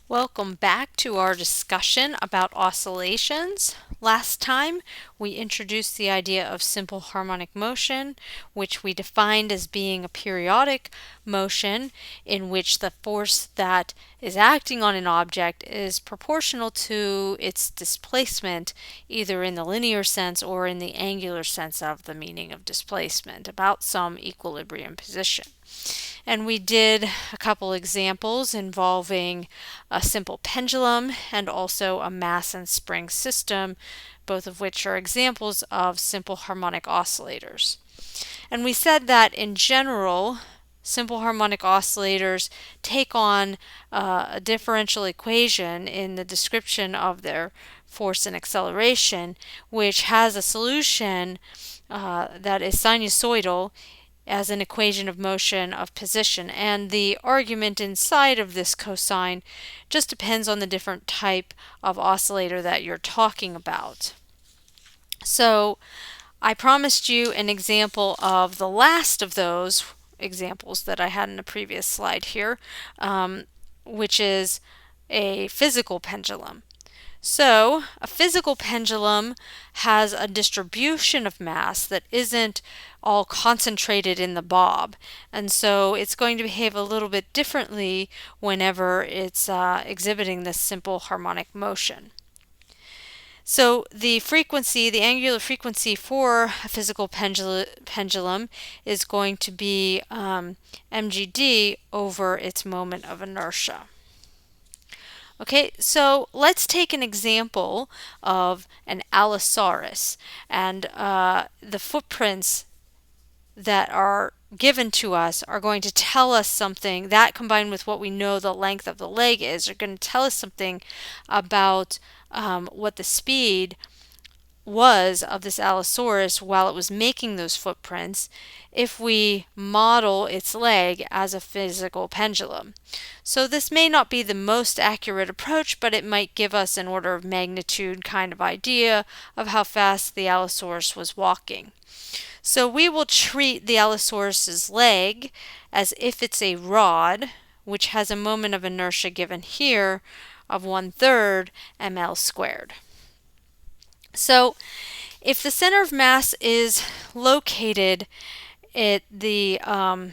Welcome back to our discussion about oscillations. Last time we introduced the idea of simple harmonic motion, which we defined as being a periodic motion in which the force that is acting on an object is proportional to its displacement, either in the linear sense or in the angular sense of the meaning of displacement, about some equilibrium position. And we did a couple examples involving a simple pendulum and also a mass and spring system, both of which are examples of simple harmonic oscillators. And we said that in general, simple harmonic oscillators take on a differential equation in the description of their force and acceleration, which has a solution that is sinusoidal as an equation of motion of position. And the argument inside of this cosine just depends on the different type of oscillator that you're talking about. So I promised you an example of the last of those examples that I had in a previous slide here, which is a physical pendulum. So, a physical pendulum has a distribution of mass that isn't all concentrated in the bob, and so it's going to behave a little bit differently whenever it's exhibiting this simple harmonic motion. So the frequency, the angular frequency for a physical pendulum is going to be mgd over its moment of inertia. Okay, so let's take an example of an Allosaurus, and the footprints that are given to us are going to tell us something. That combined with what we know the length of the leg is are going to tell us something about what the speed was of this Allosaurus while it was making those footprints if we model its leg as a physical pendulum. So this may not be the most accurate approach, but it might give us an order of magnitude kind of idea of how fast the Allosaurus was walking. So we will treat the Allosaurus's leg as if it's a rod, which has a moment of inertia given here of 1/3 ml squared. So if the center of mass is located at the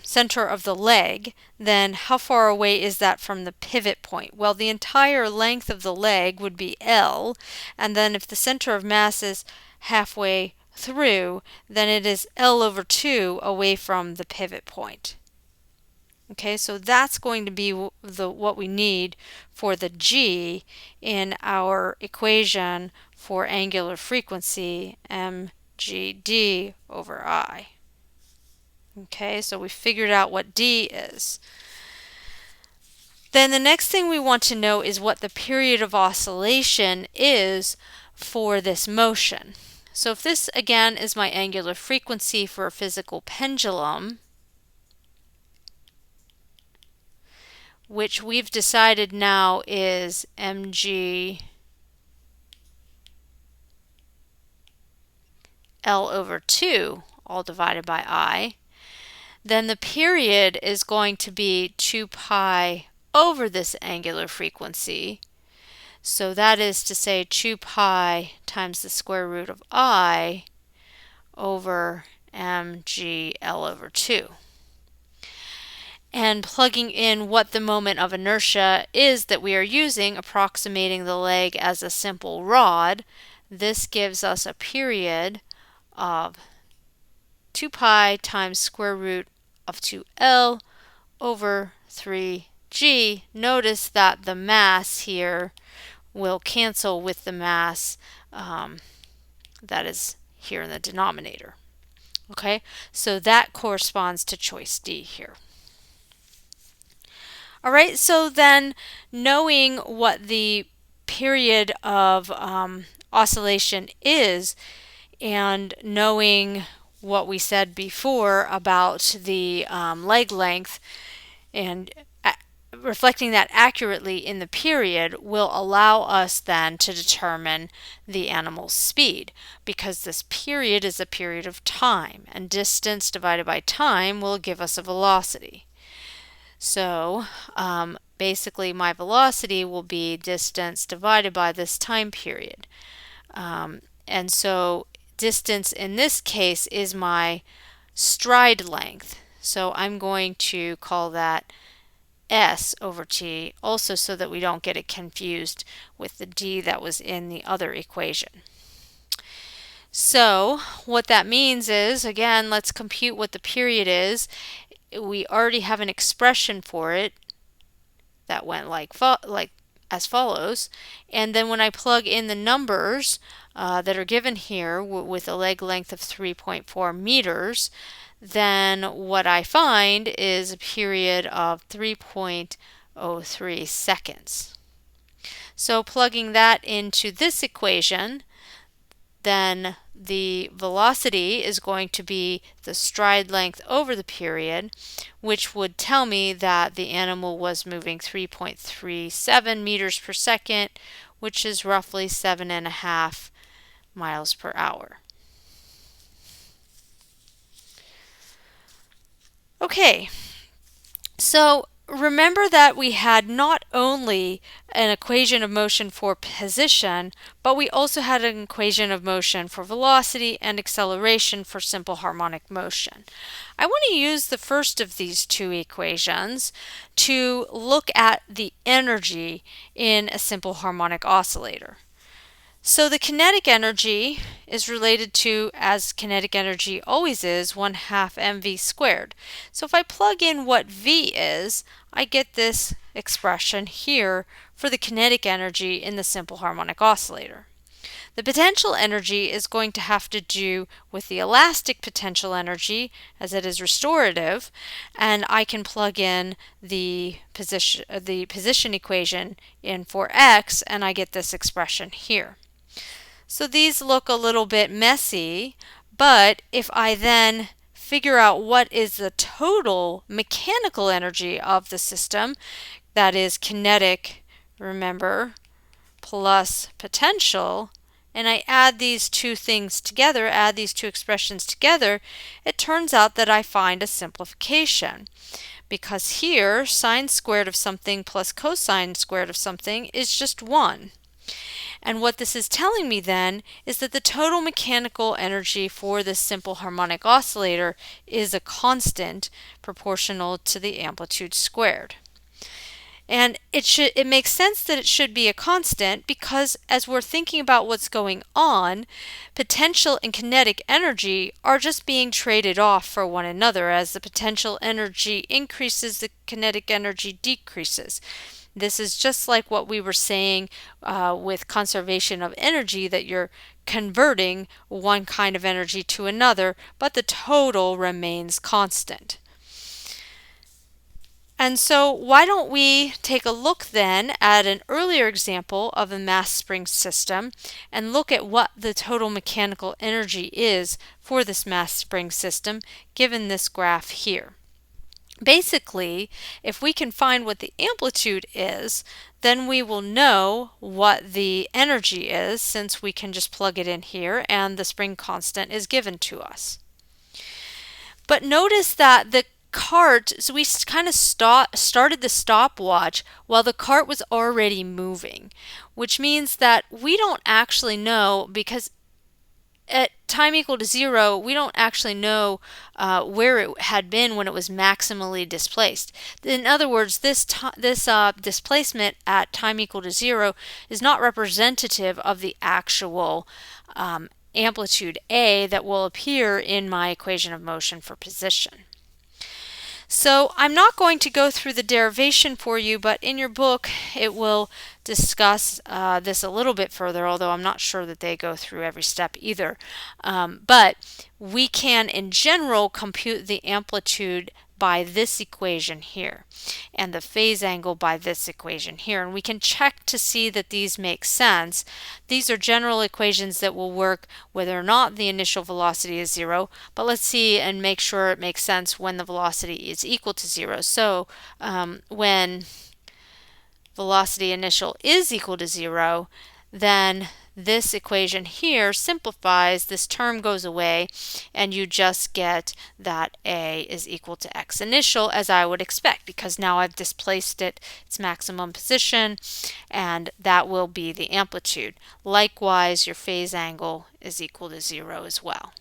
center of the leg, then how far away is that from the pivot point? Well, the entire length of the leg would be L, and then if the center of mass is halfway through, then it is L/2 away from the pivot point. Okay, so that's going to be what we need for the G in our equation for angular frequency, mgd over I. Okay, so we figured out what D is. Then the next thing we want to know is what the period of oscillation is for this motion. So if this again is my angular frequency for a physical pendulum, which we've decided now is mg L/2, all divided by I, then the period is going to be 2 pi over this angular frequency. So that is to say 2 pi times the square root of I over mg L/2. And plugging in what the moment of inertia is that we are using, approximating the leg as a simple rod, this gives us a period of 2 pi times square root of 2L over 3G. Notice that the mass here will cancel with the mass that is here in the denominator. Okay, so that corresponds to choice D here. All right, so then knowing what the period of oscillation is and knowing what we said before about the leg length and reflecting that accurately in the period will allow us then to determine the animal's speed, because this period is a period of time, and distance divided by time will give us a velocity. So basically my velocity will be distance divided by this time period. And so distance in this case is my stride length. So I'm going to call that S over T, also so that we don't get it confused with the D that was in the other equation. So what that means is, again, let's compute what the period is. We already have an expression for it that went like as follows. And then when I plug in the numbers that are given here with a leg length of 3.4 meters, then what I find is a period of 3.03 seconds. So plugging that into this equation, then the velocity is going to be the stride length over the period, which would tell me that the animal was moving 3.37 meters per second, which is roughly 7.5 miles per hour. Okay, so remember that we had not only an equation of motion for position, but we also had an equation of motion for velocity and acceleration for simple harmonic motion. I want to use the first of these two equations to look at the energy in a simple harmonic oscillator. So the kinetic energy is related to, as kinetic energy always is, 1/2 mv squared. So if I plug in what V is, I get this expression here for the kinetic energy in the simple harmonic oscillator. The potential energy is going to have to do with the elastic potential energy, as it is restorative, and I can plug in the position equation in for x, and I get this expression here. So these look a little bit messy, but if I then figure out what is the total mechanical energy of the system, that is kinetic, remember, plus potential, and I add these two things together, add these two expressions together, it turns out that I find a simplification. Because here, sine squared of something plus cosine squared of something is just 1. And what this is telling me then is that the total mechanical energy for this simple harmonic oscillator is a constant proportional to the amplitude squared. And it makes sense that it should be a constant because as we're thinking about what's going on, potential and kinetic energy are just being traded off for one another. As the potential energy increases, the kinetic energy decreases. This is just like what we were saying with conservation of energy, that you're converting one kind of energy to another, but the total remains constant. And so why don't we take a look then at an earlier example of a mass spring system and look at what the total mechanical energy is for this mass spring system given this graph here. Basically, if we can find what the amplitude is, then we will know what the energy is, since we can just plug it in here and the spring constant is given to us. But notice that the cart, so we kind of started the stopwatch while the cart was already moving, which means that we don't actually know, because at time equal to 0, we don't actually know where it had been when it was maximally displaced. In other words, this displacement at time equal to 0 is not representative of the actual amplitude A that will appear in my equation of motion for position. So I'm not going to go through the derivation for you, but in your book it will discuss this a little bit further, although I'm not sure that they go through every step either. But we can, in general, compute the amplitude by this equation here and the phase angle by this equation here, and we can check to see that these make sense. These are general equations that will work whether or not the initial velocity is 0, but let's see and make sure it makes sense when the velocity is equal to 0. So when velocity initial is equal to 0, then this equation here simplifies, this term goes away, and you just get that A is equal to x initial, as I would expect, because now I've displaced its maximum position, and that will be the amplitude. Likewise, your phase angle is equal to 0 as well.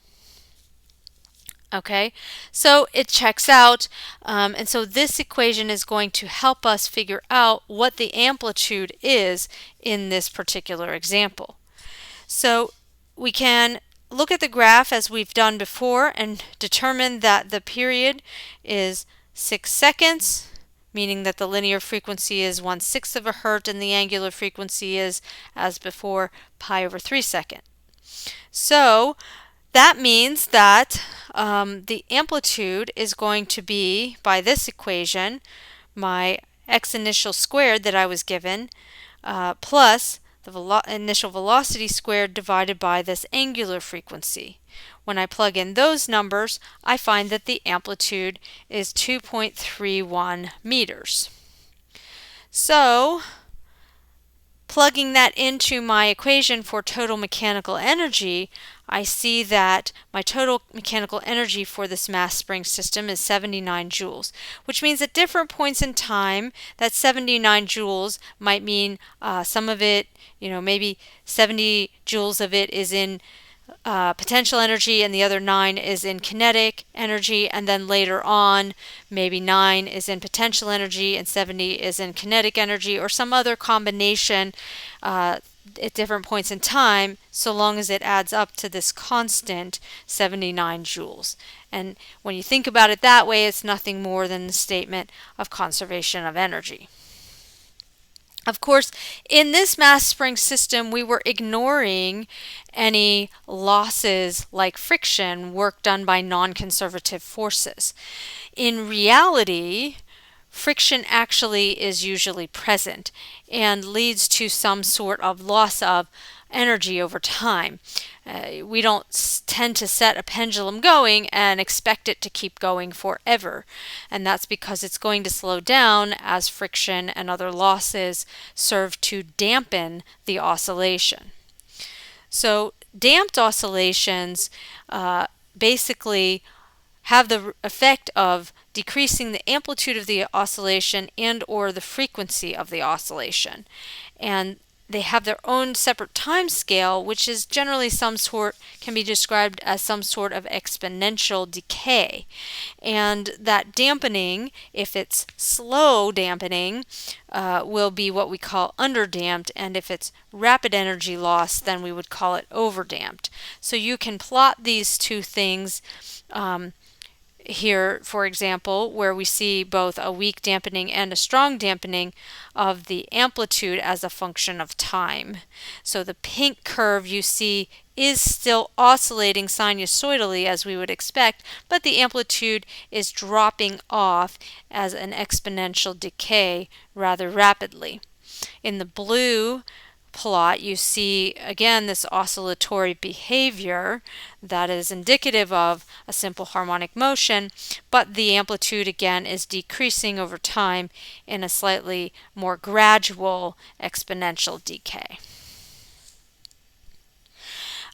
Okay, so it checks out, and so this equation is going to help us figure out what the amplitude is in this particular example. So we can look at the graph as we've done before and determine that the period is 6 seconds, meaning that the linear frequency is 1/6 of a hertz and the angular frequency is, as before, pi over 3 seconds. So that means that the amplitude is going to be, by this equation, my x initial squared that I was given, plus the initial velocity squared divided by this angular frequency. When I plug in those numbers, I find that the amplitude is 2.31 meters. So, plugging that into my equation for total mechanical energy, I see that my total mechanical energy for this mass spring system is 79 joules, which means at different points in time, that 79 joules might mean some of it, maybe 70 joules of it is in potential energy and the other 9 is in kinetic energy, and then later on maybe 9 is in potential energy and 70 is in kinetic energy, or some other combination at different points in time, so long as it adds up to this constant 79 joules. And when you think about it that way, it's nothing more than the statement of conservation of energy. Of course, in this mass spring system, we were ignoring any losses like friction, work done by non-conservative forces. In reality, friction actually is usually present and leads to some sort of loss of energy over time. We don't tend to set a pendulum going and expect it to keep going forever, and that's because it's going to slow down as friction and other losses serve to dampen the oscillation. So damped oscillations basically have the effect of decreasing the amplitude of the oscillation and or the frequency of the oscillation. And they have their own separate time scale, which is generally can be described as some sort of exponential decay. And that dampening, if it's slow dampening, will be what we call underdamped, and if it's rapid energy loss, then we would call it overdamped. So you can plot these two things here, for example, where we see both a weak dampening and a strong dampening of the amplitude as a function of time. So the pink curve you see is still oscillating sinusoidally as we would expect, but the amplitude is dropping off as an exponential decay rather rapidly. In the blue plot, you see again this oscillatory behavior that is indicative of a simple harmonic motion, but the amplitude again is decreasing over time in a slightly more gradual exponential decay.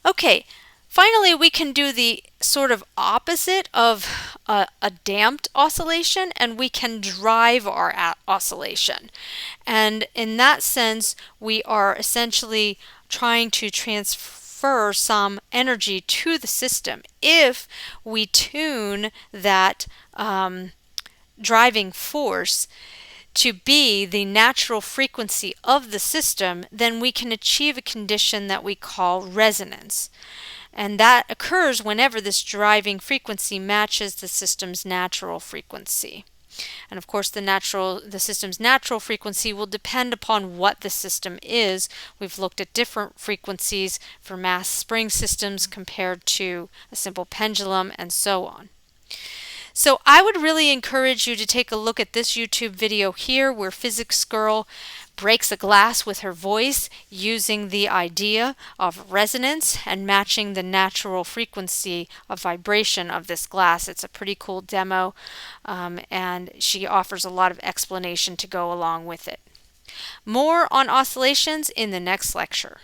Okay, finally we can do the sort of opposite of a damped oscillation, and we can drive our oscillation. And in that sense, we are essentially trying to transfer some energy to the system. If we tune that driving force to be the natural frequency of the system, then we can achieve a condition that we call resonance. And that occurs whenever this driving frequency matches the system's natural frequency. And of course, the system's natural frequency will depend upon what the system is. We've looked at different frequencies for mass spring systems compared to a simple pendulum and so on. So I would really encourage you to take a look at this YouTube video here where Physics Girl breaks a glass with her voice using the idea of resonance and matching the natural frequency of vibration of this glass. It's a pretty cool demo, and she offers a lot of explanation to go along with it. More on oscillations in the next lecture.